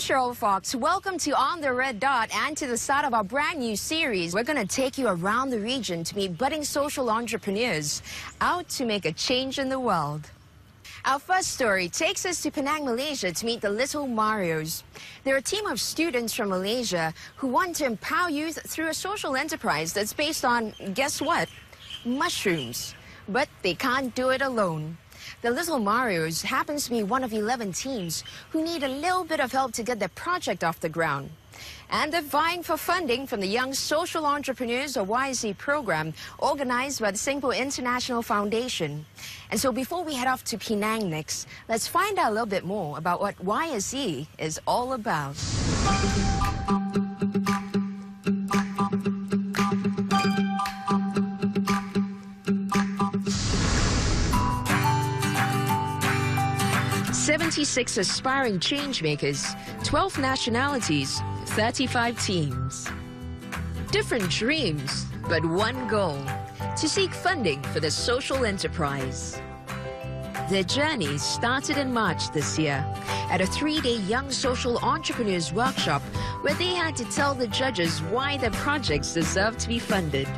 Cheryl Fox. Welcome to On the Red Dot and to the start of our brand new series. We're going to take you around the region to meet budding social entrepreneurs out to make a change in the world. Our first story takes us to Penang, Malaysia to meet the Little Marios. They're a team of students from Malaysia who want to empower youth through a social enterprise that's based on, guess what? Mushrooms. But they can't do it alone. The Little Marios happens to be one of 11 teams who need a little bit of help to get their project off the ground. And they're vying for funding from the Young Social Entrepreneurs, or YSE program, organized by the Singapore International Foundation. And so before we head off to Penang next, let's find out a little bit more about what YSE is all about. "76 aspiring changemakers, 12 nationalities, 35 teams. Different dreams, but one goal, to seek funding for the social enterprise." Their journey started in March this year at a 3-day Young Social Entrepreneurs workshop where they had to tell the judges why their projects deserve to be funded.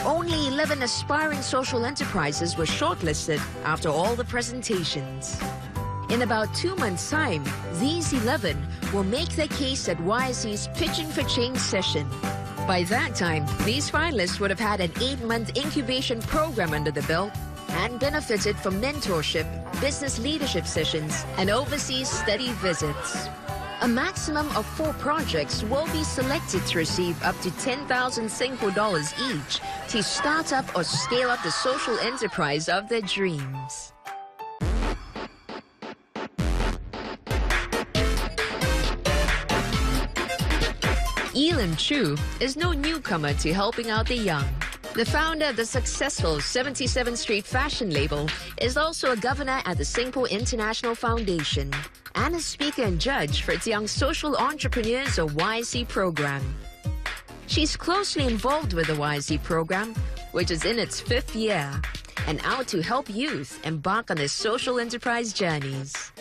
Only 11 aspiring social enterprises were shortlisted after all the presentations. In about 2 months' time, these 11 will make their case at YSE's Pitching for Change session. By that time, these finalists would have had an 8-month incubation program under the belt and benefited from mentorship, business leadership sessions, and overseas study visits. A maximum of 4 projects will be selected to receive up to 10,000 Singapore dollars each to start up or scale up the social enterprise of their dreams. Elam Chu is no newcomer to helping out the young. The founder of the successful 77th Street fashion label is also a governor at the Singapore International Foundation and a speaker and judge for its Young Social Entrepreneurs, or YSE program. She's closely involved with the YSE program, which is in its 5th year, and out to help youth embark on their social enterprise journeys.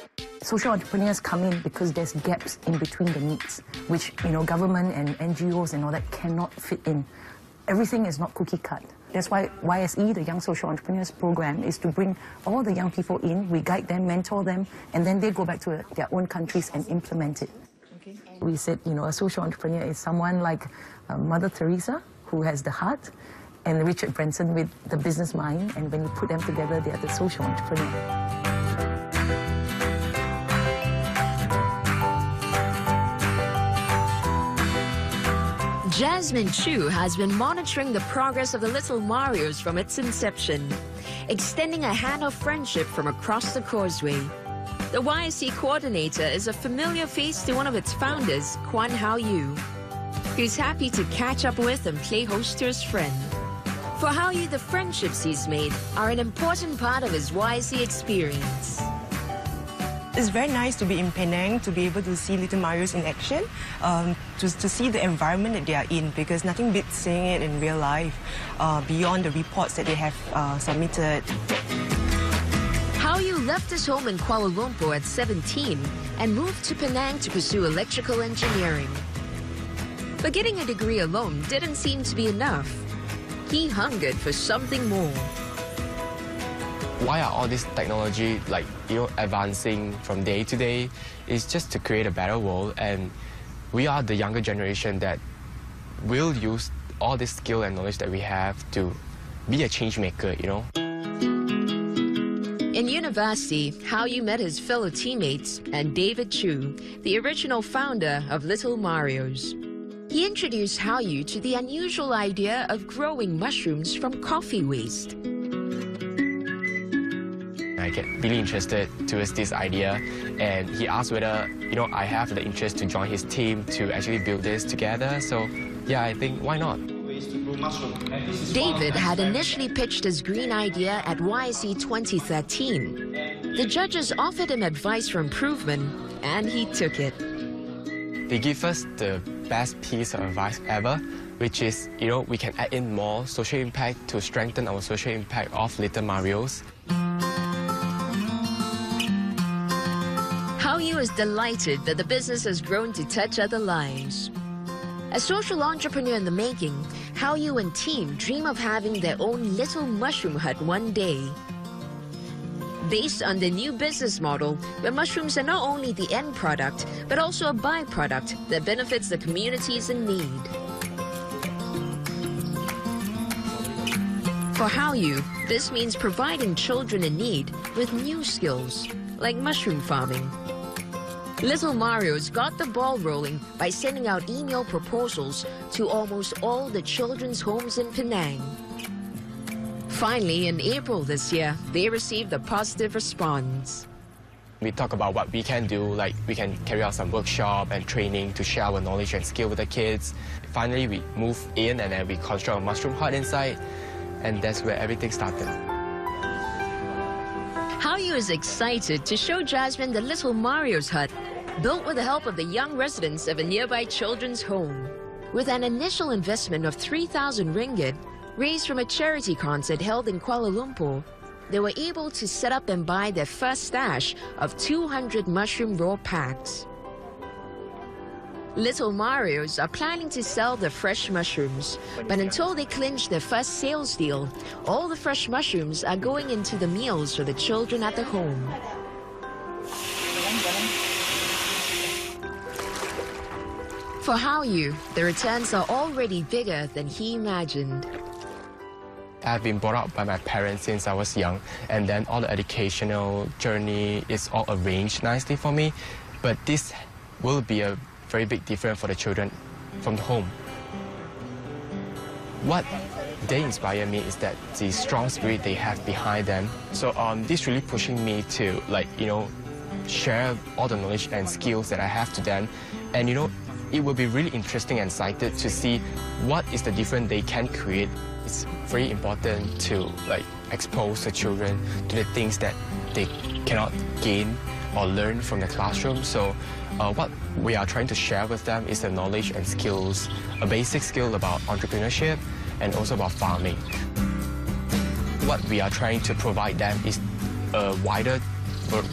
Social entrepreneurs come in because there's gaps in between the needs, which, government and NGOs and all that cannot fit in. Everything is not cookie cut. That's why YSE, the Young Social Entrepreneurs program, is to bring all the young people in, we guide them, mentor them, and then they go back to their own countries and implement it. Okay. We said, a social entrepreneur is someone like Mother Teresa, who has the heart, and Richard Branson with the business mind, and when you put them together, they are the social entrepreneur. Jasmine Chu has been monitoring the progress of the Little Marios from its inception, extending a hand of friendship from across the causeway. The YSE coordinator is a familiar face to one of its founders, Kwan Hao Yu, who's happy to catch up with and play host to his friend. For Hao Yu, the friendships he's made are an important part of his YSE experience. It's very nice to be in Penang, to be able to see Little Marios in action, to see the environment that they are in, because nothing beats seeing it in real life, beyond the reports that they have submitted. Hao Yu left his home in Kuala Lumpur at 17 and moved to Penang to pursue electrical engineering. But getting a degree alone didn't seem to be enough. He hungered for something more. Why are all this technology advancing from day to day? Is just to create a better world, and we are the younger generation that will use all this skill and knowledge that we have to be a change maker, In university, Hao Yu met his fellow teammates and David Chu, the original founder of Little Marios. He introduced Hao Yu to the unusual idea of growing mushrooms from coffee waste. I get really interested towards this idea, and he asked whether, I have the interest to join his team to actually build this together. So, yeah, I think, why not? David had initially pitched his green idea at YSE 2013. The judges offered him advice for improvement, and he took it. They give us the best piece of advice ever, which is, we can add in more social impact to strengthen our social impact of Little Marios. Hao Yu is delighted that the business has grown to touch other lives. A social entrepreneur in the making, Hao Yu and team dream of having their own little mushroom hut one day. Based on the new business model, where mushrooms are not only the end product, but also a byproduct that benefits the communities in need. For Hao Yu, this means providing children in need with new skills, like mushroom farming. Little Mario's got the ball rolling by sending out email proposals to almost all the children's homes in Penang. Finally, in April this year, they received a positive response. We talk about what we can do, like we can carry out some workshop and training to share our knowledge and skill with the kids. Finally, we move in and then we construct a mushroom hut inside, and that's where everything started. Hao Yu is excited to show Jasmine the Little Mario's hut, built with the help of the young residents of a nearby children's home. With an initial investment of 3,000 ringgit, raised from a charity concert held in Kuala Lumpur, they were able to set up and buy their first stash of 200 mushroom raw packs. Little Mario's are planning to sell the fresh mushrooms, but until they clinch their first sales deal, all the fresh mushrooms are going into the meals for the children at the home. For Hao Yu, the returns are already bigger than he imagined. I've been brought up by my parents since I was young, and then all the educational journey is all arranged nicely for me. But this will be a very big difference for the children from the home. What they inspire me is that the strong spirit they have behind them. So this really pushing me to, share all the knowledge and skills that I have to them. And it will be really interesting and excited to see what is the difference they can create. It's very important to expose the children to the things that they cannot gain or learn from the classroom. So what we are trying to share with them is the knowledge and skills, a basic skill about entrepreneurship and also about farming. What we are trying to provide them is a wider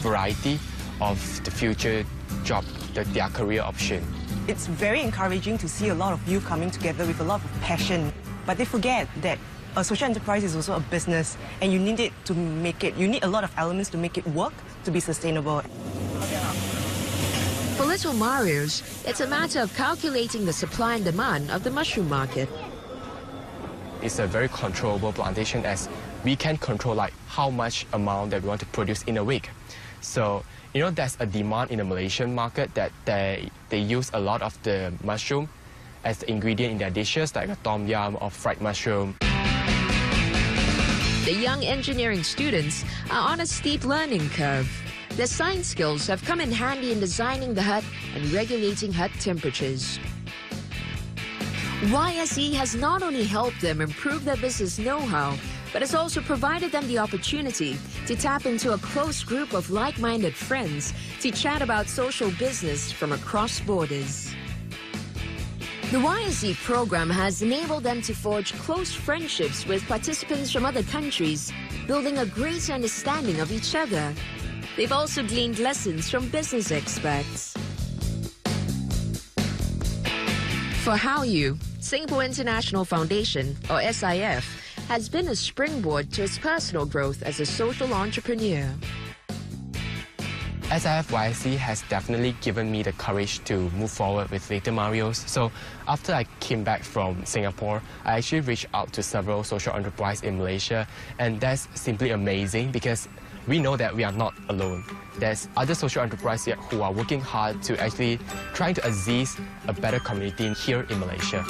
variety of the future job, their career option. It's very encouraging to see a lot of youth coming together with a lot of passion. But they forget that a social enterprise is also a business, and you need a lot of elements to make it work, to be sustainable. For Little Mario's, it's a matter of calculating the supply and demand of the mushroom market. It's a very controllable plantation, as we can control how much amount that we want to produce in a week. So, there's a demand in the Malaysian market that they use a lot of the mushroom as the ingredient in their dishes, like a tom yum or fried mushroom. The young engineering students are on a steep learning curve. Their science skills have come in handy in designing the hut and regulating hut temperatures. YSE has not only helped them improve their business know-how, but has also provided them the opportunity to tap into a close group of like-minded friends to chat about social business from across borders. The YSE program has enabled them to forge close friendships with participants from other countries, building a greater understanding of each other. They've also gleaned lessons from business experts. For Hao Yu, Singapore International Foundation, or SIF, has been a springboard to his personal growth as a social entrepreneur. SIF YSC has definitely given me the courage to move forward with Little Mario's. So after I came back from Singapore, I actually reached out to several social enterprises in Malaysia, and that's simply amazing because we know that we are not alone. There's other social enterprises who are working hard to actually trying to assist a better community here in Malaysia.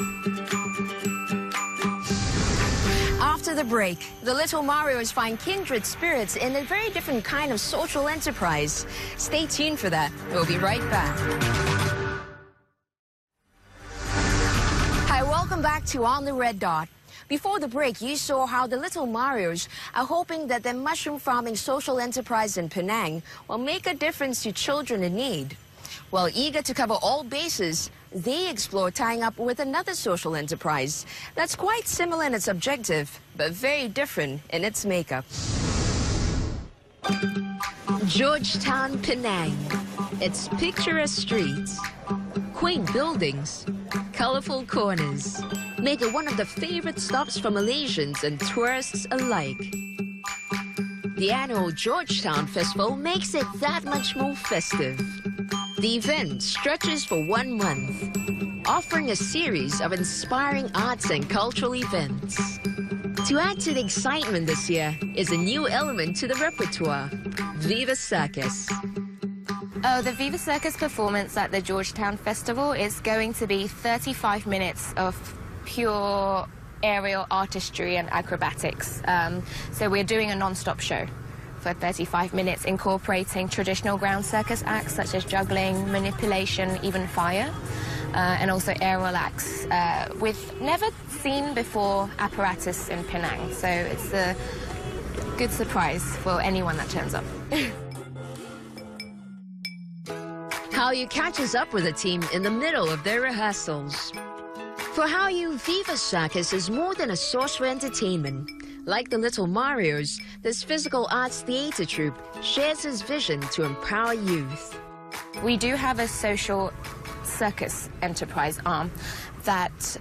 After the break, the Little Marios find kindred spirits in a very different kind of social enterprise. Stay tuned for that. We'll be right back. Hi, welcome back to On the Red Dot. Before the break, you saw how the Little Marios are hoping that their mushroom farming social enterprise in Penang will make a difference to children in need. While eager to cover all bases, they explore tying up with another social enterprise that's quite similar in its objective, but very different in its makeup. Georgetown, Penang. Its picturesque streets, quaint buildings, colorful corners make it one of the favorite stops for Malaysians and tourists alike. The annual Georgetown Festival makes it that much more festive. The event stretches for 1 month, offering a series of inspiring arts and cultural events. To add to the excitement this year is a new element to the repertoire, Viva Circus. Oh, the Viva Circus performance at the Georgetown Festival is going to be 35 minutes of pure aerial artistry and acrobatics. So we're doing a non-stop show for 35 minutes, incorporating traditional ground circus acts such as juggling, manipulation, even fire, and also aerial acts with never seen before apparatus in Penang. So it's a good surprise for anyone that turns up. Hallyu catches up with the team in the middle of their rehearsals. For Hallyu, Viva Circus is more than a source for entertainment. Like the Little Marios, this physical arts theatre troupe shares his vision to empower youth. We do have a social circus enterprise arm that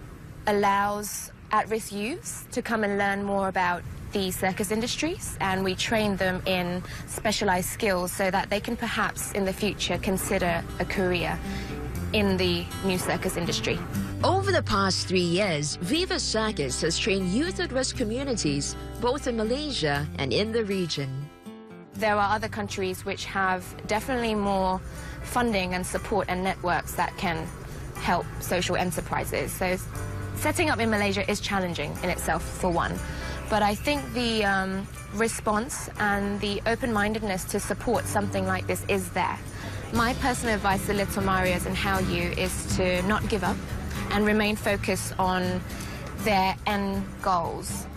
allows at-risk youths to come and learn more about the circus industries, and we train them in specialized skills so that they can perhaps in the future consider a career in the new circus industry. Over the past 3 years, Viva Circus has trained youth at-risk communities both in Malaysia and in the region. There are other countries which have definitely more funding and support and networks that can help social enterprises. So setting up in Malaysia is challenging in itself, for one. But I think the response and the open-mindedness to support something like this is there. My personal advice to Little Marios and Hallyu is to not give up and remain focused on their end goals.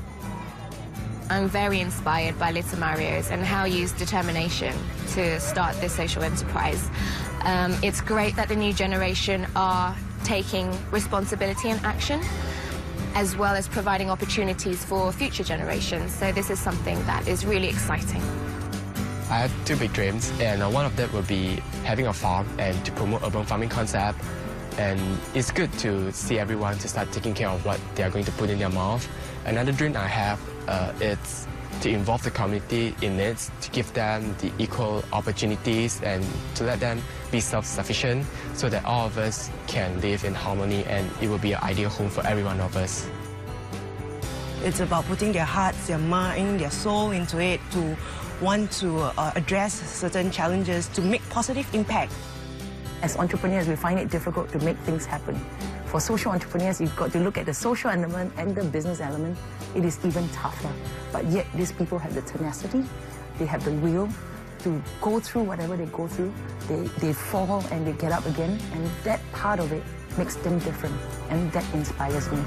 I'm very inspired by Little Marios and Hallyu's determination to start this social enterprise. It's great that the new generation are taking responsibility and action, as well as providing opportunities for future generations. So this is something that is really exciting. I have 2 big dreams, and one of them will be having a farm and to promote urban farming concept. And it's good to see everyone to start taking care of what they are going to put in their mouth. Another dream I have is to involve the community in it, to give them the equal opportunities and to let them be self-sufficient so that all of us can live in harmony and it will be an ideal home for every one of us. It's about putting their hearts, their mind, their soul into it to want to address certain challenges, to make positive impact. As entrepreneurs, we find it difficult to make things happen. For social entrepreneurs, you've got to look at the social element and the business element. It is even tougher. But yet, these people have the tenacity, they have the will to go through whatever they go through. They fall and they get up again, and that part of it makes them different, and that inspires me.